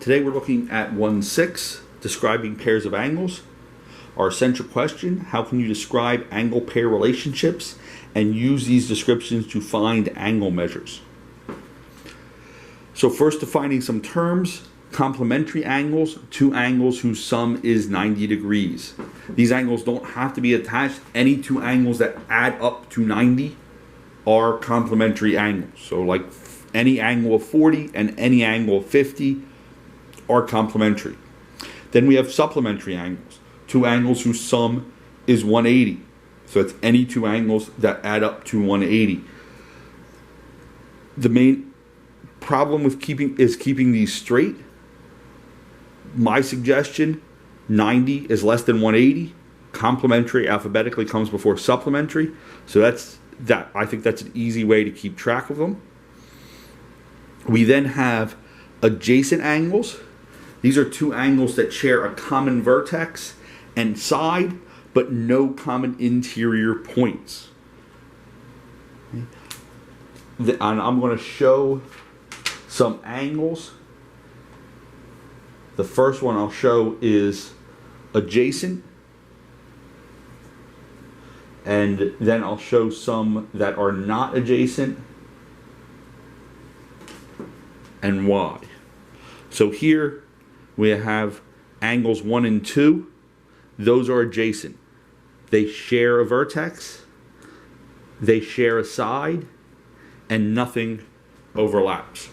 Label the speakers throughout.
Speaker 1: Today we're looking at 1.6, describing pairs of angles. Our essential question, how can you describe angle pair relationships and use these descriptions to find angle measures? So first, defining some terms. Complementary angles, two angles whose sum is 90 degrees. These angles don't have to be attached. Any two angles that add up to 90 are complementary angles. So like any angle of 40 and any angle of 50 are complementary. Then we have supplementary angles, two angles whose sum is 180. So it's any two angles that add up to 180. The main problem with keeping these straight. My suggestion, 90 is less than 180. Complementary alphabetically comes before supplementary. So I think that's an easy way to keep track of them. We then have adjacent angles. These are two angles that share a common vertex and side, but no common interior points. And I'm going to show some angles. The first one I'll show is adjacent, and then I'll show some that are not adjacent and why. So here we have angles 1 and 2. Those are adjacent. They share a vertex, they share a side, and nothing overlaps.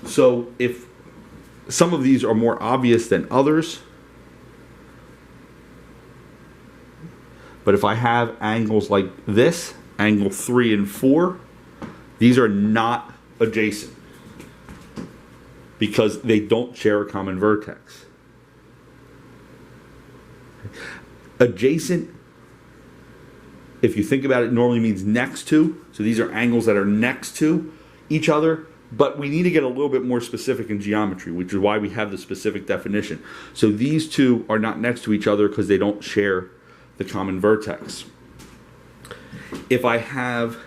Speaker 1: So if some of these are more obvious than others, but if I have angles like this, angle 3 and 4, these are not adjacent because they don't share a common vertex. Adjacent, if you think about it, normally means next to. So these are angles that are next to each other. But we need to get a little bit more specific in geometry, which is why we have the specific definition. So these two are not next to each other because they don't share the common vertex. If I have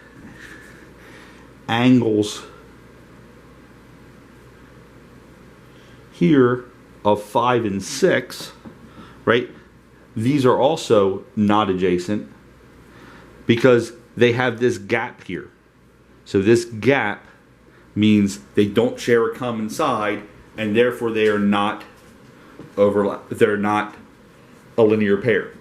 Speaker 1: angles here of 5 and 6, right? These are also not adjacent because they have this gap here. So this gap means they don't share a common side, and therefore they are not overlap. They're not a linear pair.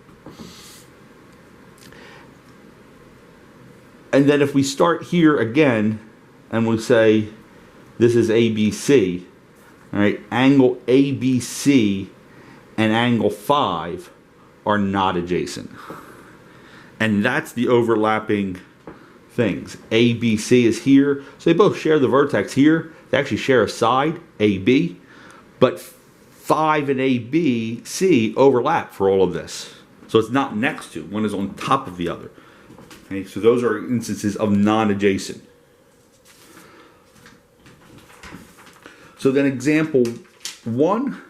Speaker 1: And then if we start here again, and we say this is ABC, all right? Angle ABC and angle 5 are not adjacent, and that's the overlapping things. ABC is here, so they both share the vertex here. They actually share a side, AB, but 5 and ABC overlap for all of this. So it's not next to, one is on top of the other. Okay, so those are instances of non-adjacent. So then example 1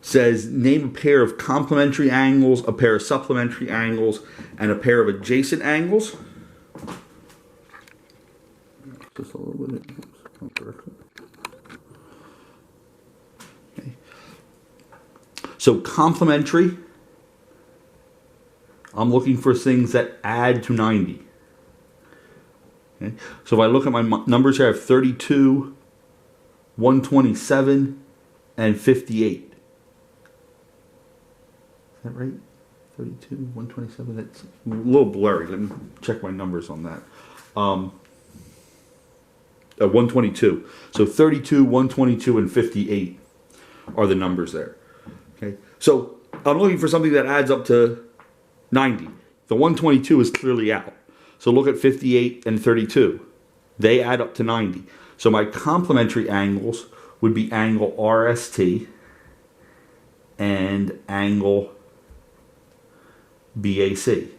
Speaker 1: says name a pair of complementary angles, a pair of supplementary angles, and a pair of adjacent angles. Just a little bit. Okay. So complementary, I'm looking for things that add to 90. Okay. So if I look at my numbers here, I have 32, 127, and 58. Is that right? 32, 127, that's a little blurry. Let me check my numbers on that. 122. So 32, 122, and 58 are the numbers there. Okay. So I'm looking for something that adds up to 90. The 122 is clearly out. So look at 58 and 32. They add up to 90. So my complementary angles would be angle RST and angle BAC.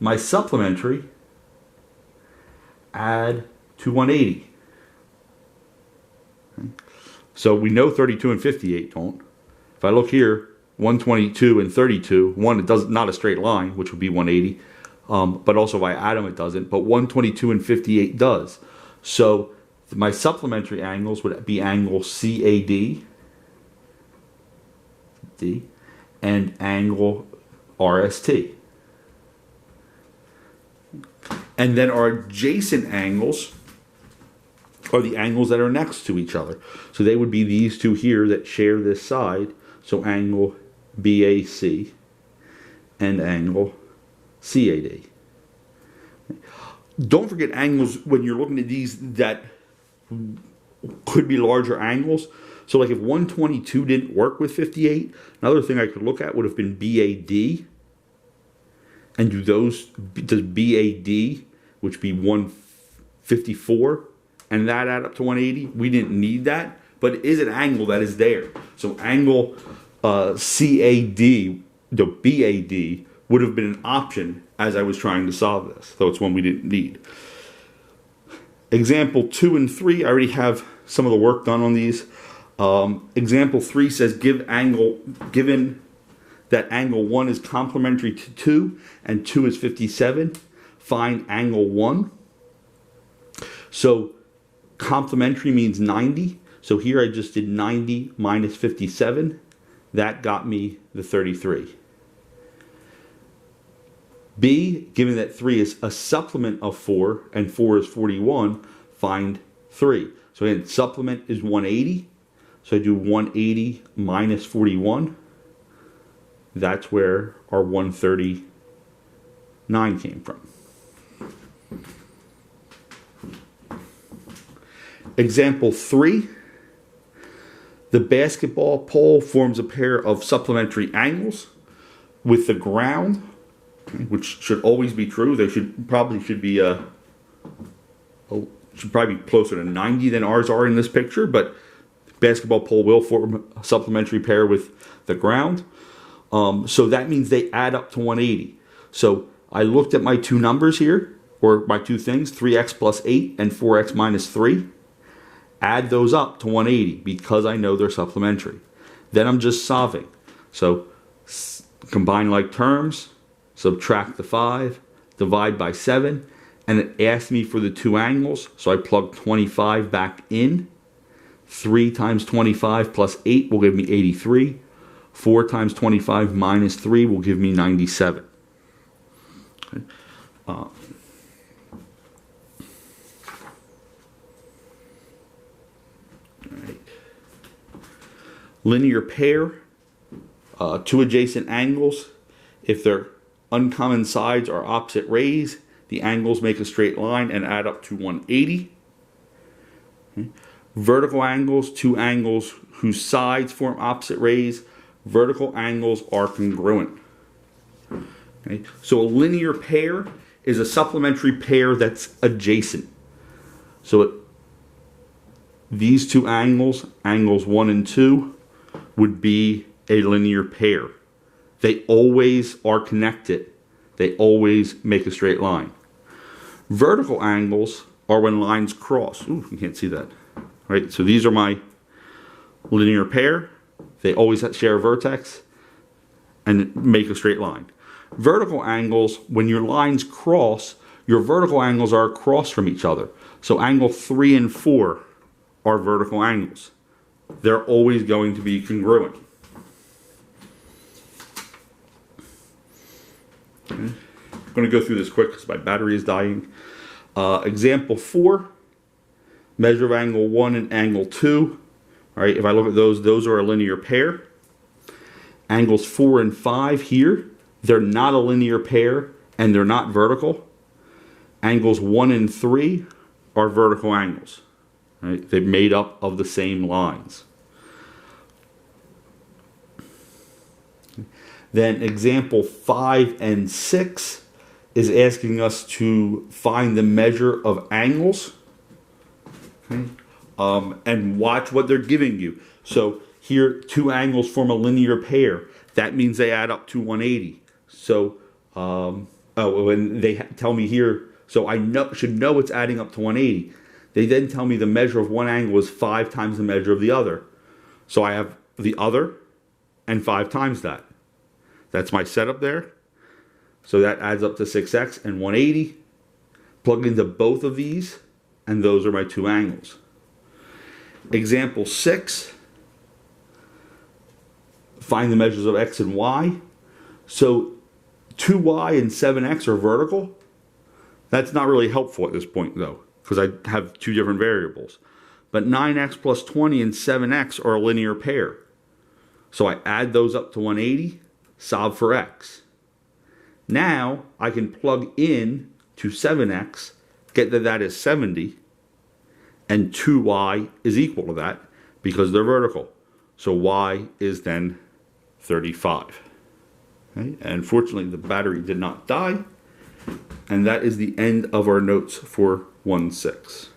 Speaker 1: My supplementary add to 180. Okay. So we know 32 and 58 don't. If I look here, 122 and 32, one, it does not a straight line, which would be 180. but also if I add them, it doesn't. But 122 and 58 does. So my supplementary angles would be angle CAD, D, and angle RST. And then our adjacent angles are the angles that are next to each other. So they would be these two here that share this side. So angle BAC and angle CAD. Don't forget angles when you're looking at these that could be larger angles. So like if 122 didn't work with 58, another thing I could look at would have been BAD. And do those, does BAD, which be 154, and that add up to 180? We didn't need that, but it is an angle that is there. So angle CAD, the BAD, would have been an option as I was trying to solve this, though it's one we didn't need. Example 2 and 3, I already have some of the work done on these. Example 3 says given that angle 1 is complementary to 2 and 2 is 57, find angle 1. So complementary means 90. So here I just did 90 minus 57. That got me the 33. B, given that 3 is a supplement of 4 and 4 is 41, find 3. So again, supplement is 180. So I do 180 minus 41. That's where our 139 came from. Example 3. The basketball pole forms a pair of supplementary angles with the ground, which should always be true. They should probably be closer to 90 than ours are in this picture, but basketball pole will form a supplementary pair with the ground. So that means they add up to 180. So I looked at my two numbers here, or my two things, 3x plus 8 and 4x minus 3. Add those up to 180 because I know they're supplementary. Then I'm just solving. So combine like terms, subtract the 5, divide by 7, and it asked me for the two angles, so I plug 25 back in. 3 times 25 plus 8 will give me 83. 4 times 25 minus 3 will give me 97. Okay. Linear pair, two adjacent angles. If their uncommon sides are opposite rays, the angles make a straight line and add up to 180. Okay. Vertical angles, two angles whose sides form opposite rays. Vertical angles are congruent. Okay. So a linear pair is a supplementary pair that's adjacent. So these two angles, angles 1 and 2, would be a linear pair. They always are connected. They always make a straight line. Vertical angles are when lines cross. Ooh, you can't see that. Right? So these are my linear pair. They always share a vertex and make a straight line. Vertical angles, when your lines cross, your vertical angles are across from each other. So angle 3 and 4 are vertical angles. They're always going to be congruent. Okay. I'm going to go through this quick because my battery is dying. Example 4, measure of angle 1 and angle 2. All right, if I look at those are a linear pair. Angles 4 and 5 here, they're not a linear pair and they're not vertical. Angles 1 and 3 are vertical angles. Right? They're made up of the same lines. Then example 5 and 6 is asking us to find the measure of angles. Okay. And watch what they're giving you. So here, two angles form a linear pair. That means they add up to 180. So, and they tell me here, so I should know it's adding up to 180. They then tell me the measure of one angle is 5 times the measure of the other. So I have the other and 5 times that. That's my setup there. So that adds up to 6x and 180. Plug into both of these, and those are my two angles. Example 6. Find the measures of x and y. So 2y and 7x are vertical. That's not really helpful at this point though, because I have two different variables. But 9x plus 20 and 7x are a linear pair. So I add those up to 180, solve for x. Now I can plug in to 7x, get that is 70, and 2y is equal to that because they're vertical. So y is then 35. Okay? And fortunately the battery did not die. And that is the end of our notes for 1-6.